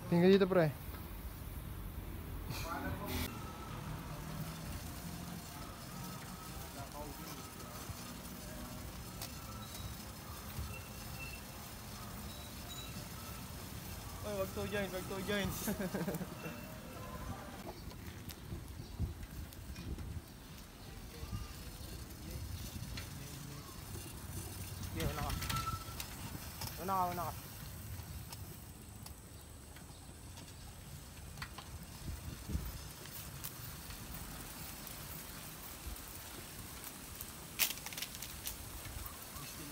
Tingnan dito, pre. Oy, wag to join, wag to join. Sige, una ka. Una ka.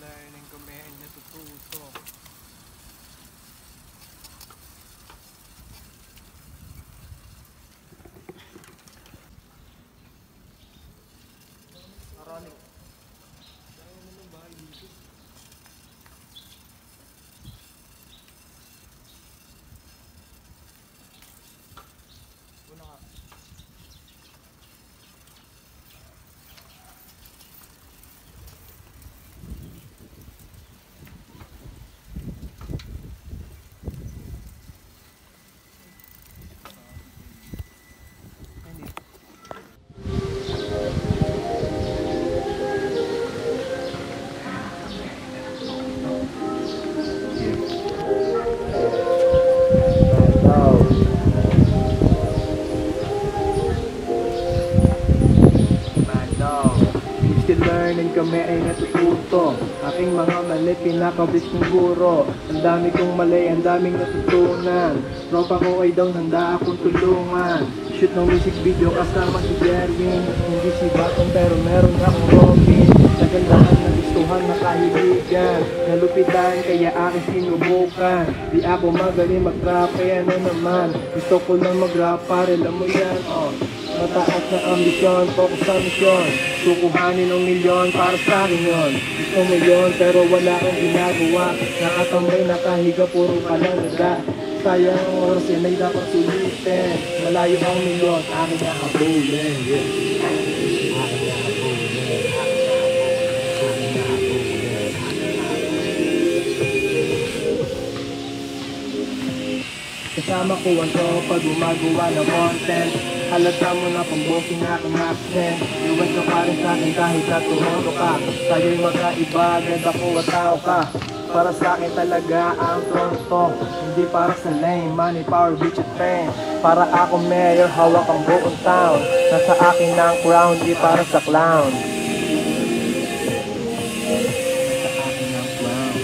Learning kami ay natututo. Maraming. Kaya naman bahay dito. Una ka. Learning kami ay natututo. Aking mga mali pinakabis kong guro. Ang dami kong mali, ang daming natutunan. Tropa ko ay daw handa akong tulungan. Shoot ng music video kasama si Jerwin. Hindi si Batong pero meron akong Robin. Nagandahan na gustuhan na kahiligan. Nalupitan kaya aking sinubukan. Di ako magaling mag-rap kaya na naman. Gusto ko lang mag-rap para alam mo yan. Mataas na ambisyon, focus sa misyon. Kukuhanin ng milyon para sa akin yun. Gusto mo yun pero wala kang ginagawa. Nakatambay, nakahiga, puro kalangga. Sayang ang oras yan ay dapat sulitin. Malayo ang milyon, akin na habulin. Akin na habulin. Akin na habulin. Kasama ko ang tropa gumagawa ng content. Halata mo na pang-booking aking accent. Iwan ka pa rin sa'kin kahit na tumuro ka. Tayo'y magkaiba, ganda ko at tao ka. Para sa'kin talaga ang tronto. Hindi para sa lame, money, power, bitch at fame. Para ako mayor, hawak ang buong town. Nasa akin ang crown, di para sa clown. Nasa akin ang crown.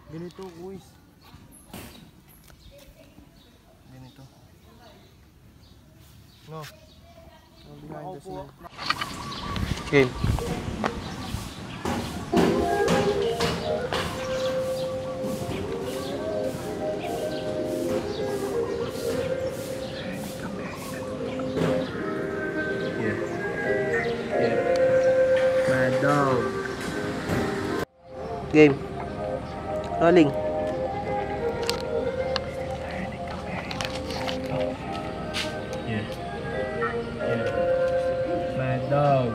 Ganito, guys. Ganito. No. Behind the scene. Game. Mad dog. Game. Rolling. Mad dog.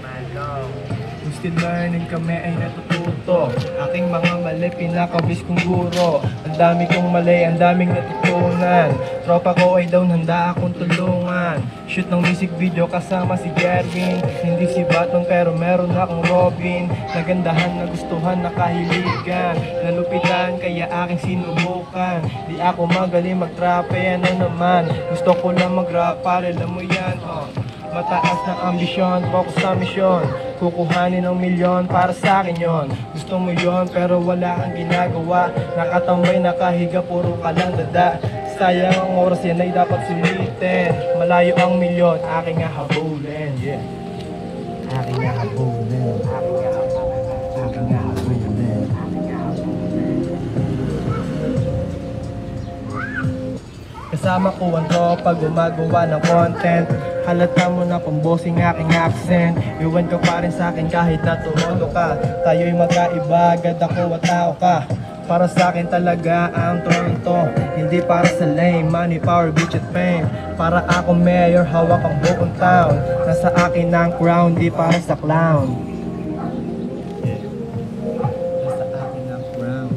Mad dog. Still learning kami ay natututo. Aking mga mali pinakabis kong guro. Ang dami kong mali, ang daming natutunan. Tropa ko ay daw handa akong tulungan. Shoot ng music video kasama si Jerwin. Hindi si Batong pero meron akong Robin. Nagandahan, nagustuhan, nakahiligan. Nalupitan kaya aking sinubukan. Di ako magaling mag-trap kaya na naman. Gusto ko lang mag-rap para alam mo yan. Mataas na ambisyon, focus sa misyon. Kukuhanin ng milyon para sa akin yon. Gusto mo yon pero wala kang ginagawa. Nakatambay, nakahiga, puro ka lang dada. Sayang ang oras yan ay dapat sulitin. Malayo ang milyon, aking nga habulin. Yeah. Aking nga habulin. Aking nga habulin. Aking nga habulin. Kasama ko ang tropa, gumagawa ng content. Halata mo na kung bossing aking accent. Iwan ka pa rin sa'kin kahit na tumodo ka. Tayo'y magkaiba, agad ako at tao ka. Para sa'kin talaga ang Toronto. Hindi para sa lame, money, power, bitch at fame. Para ako mayor, hawak ang buong town. Nasa akin ang crown, di para sa clown. Nasa akin ang crown.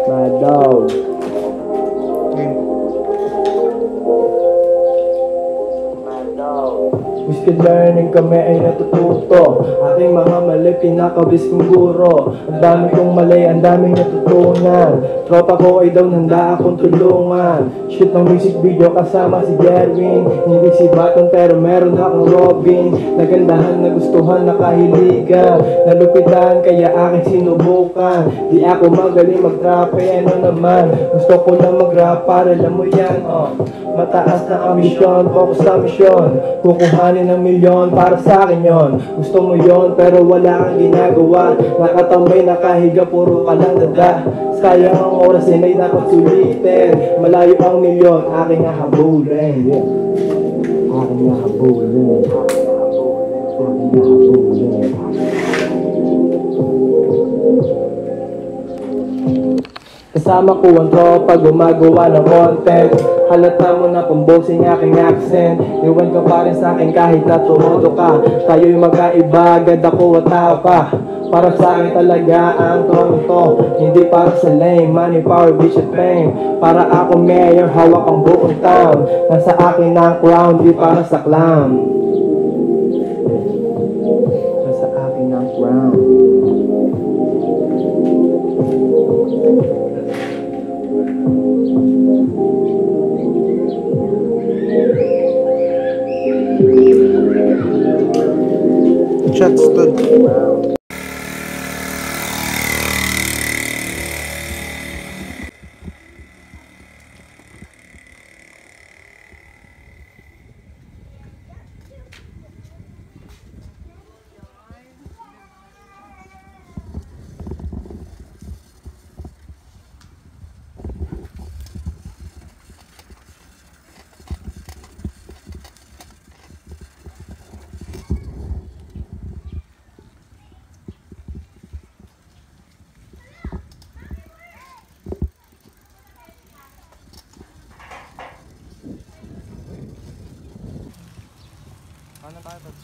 Mad dog. Wisdom learning kami ay natututo. Aking mga mali, pinakabis kong guro. Ang dami kong mali, ang daming natutunan. Tropa ko ay daw handa akong tulungan. Shoot ng music video kasama si Jerwin. Hindi si Baton pero meron akong Robin. Nagandahan, nagustuhan, nakahiligan. Nalupitan kaya aking sinubukan. Di ako magaling mag-rap, eh ano naman. Gusto ko lang mag-rap para alam mo yan, oh. Mataas na ang misyon, focus sa misyon. Kukuhanin ng milyon, para sa akin yon. Gusto mo yon, pero wala kang ginagawa. Nakatambay, nakahiga, puro ka lang dada. Sayang ang oras, ay dapat sulitin. Malayo ang milyon, aking hahabulin. Aking hahabulin. Aking hahabulin. Kasama ko ang tropa, gumagawa ng content. Halata mo na kung bossing aking accent. Iwan ka pa rin sa'kin kahit na tumodo ka. Tayo'y magkaiba, agad ako at tao ka. Para sa'kin talaga ang Toronto. Hindi para sa lame, money, power, bitch at fame. Para ako mayor, hawak ang buong town. Nasa akin ang crown, di para sa clown. Nasa akin ang crown. Shots stood. Ano tayo ba?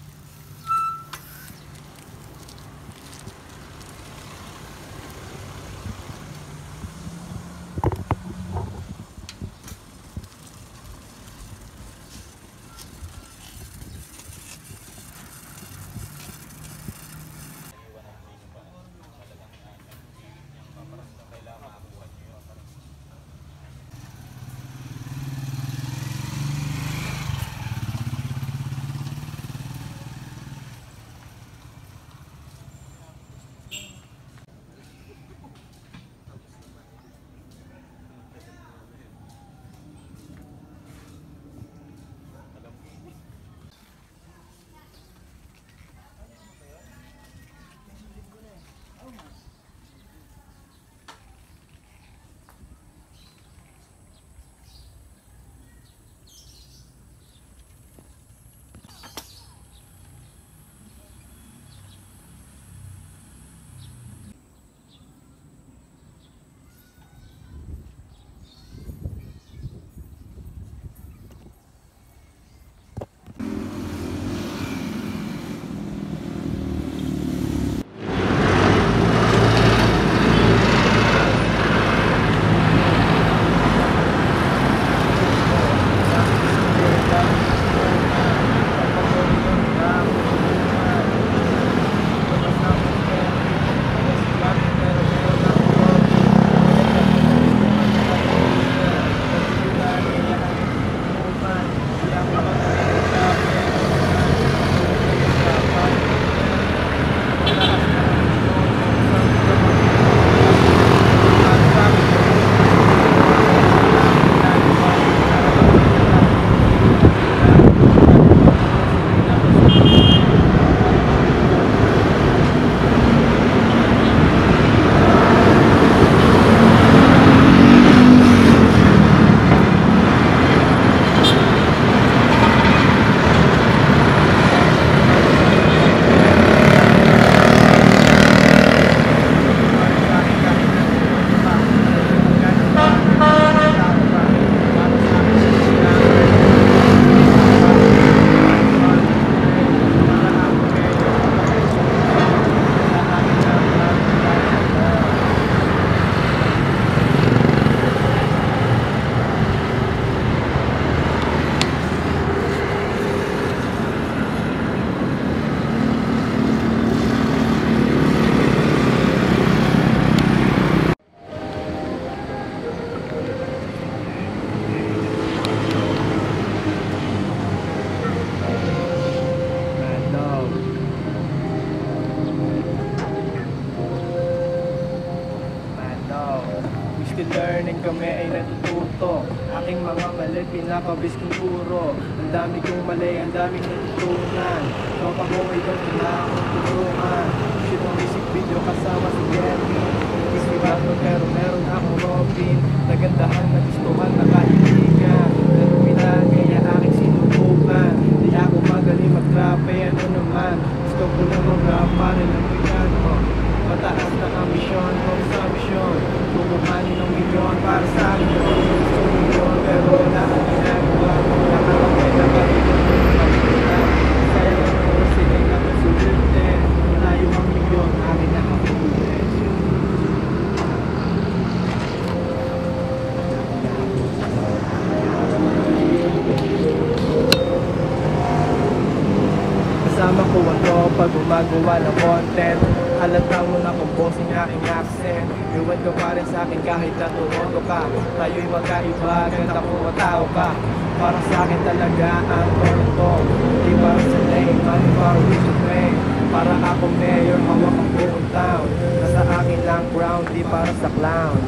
pinapabis kong guro. Ang dami kong mali, ang daming natutunan. Tropa ko ay doon na akong tulungan. Shoot ang music video kasama si Jerry. Isip ako pero meron akong Robin. Nagandahan, nagustuhan, nakaibigan. Naluminan, kaya aking sinubukan. Di ako magaling mag-rape, ano naman. Gusto ko lang mag-rap, parin ang ganyan mo. Mataas na ambisyon, kung sa misyon. Kukuhanin ng milyon para sa akin yun. Gusto ko yun, pero wala kang ginagawa. Nakalakay na kalimutan ng kalimutan. Kaya lang ako sila'y nakasulitin. Malayo ang milyon, akin na ang ulit. Kasama ko ang tropa, gumagawa ng content. Halata mo na kung bossing aking accent. Iwan ka pa rin sa akin kahit na Toronto ka. Tayo'y magkaiba, ganda kung matao ka. Para sa akin talaga ang Toronto. Di para sa name, money para with the fame. Para ako mayor, hawak ang buong town. Nasa akin lang ground, di para sa clown.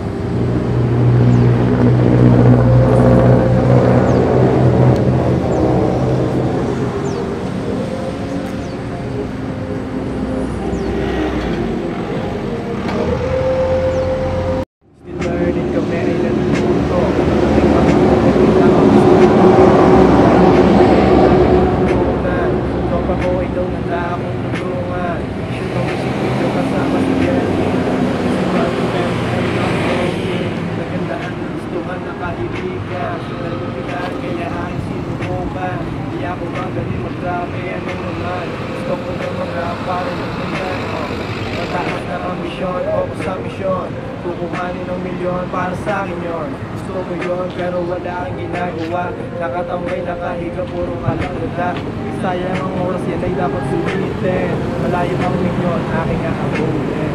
Mataas na ambisyon, focus sa misyon. Kukuhanin ng milyon para sa akin yun. Gusto ko yun pero wala kang ginagawa. Nakatambay, nakahiga, puro kalangga. Sayang ang oras, yan ay dapat sulitin. Malayo ang milyon, aking ahabulin.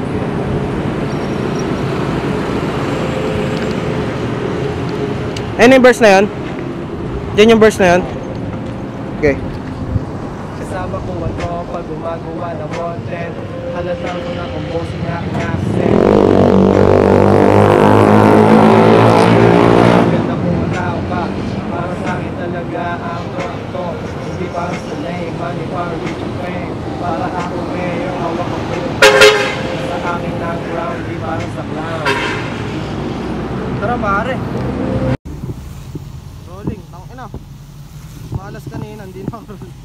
Ayun yung verse na yun? Diyan yung verse na yun? Okay. Kasama ko ang tropa, gumagawa ng content. Halata ko na kung bossing aking accent. Ganda kung matao ka. Para sa akin talaga ang Toronto. Hindi para sa name, money para with your fame. Para ako mayor, hawak ang buong. Sa akin ang ground, di para sa clown. Tara pare. Rolling, tangina. Malas kanina, hindi na rolling.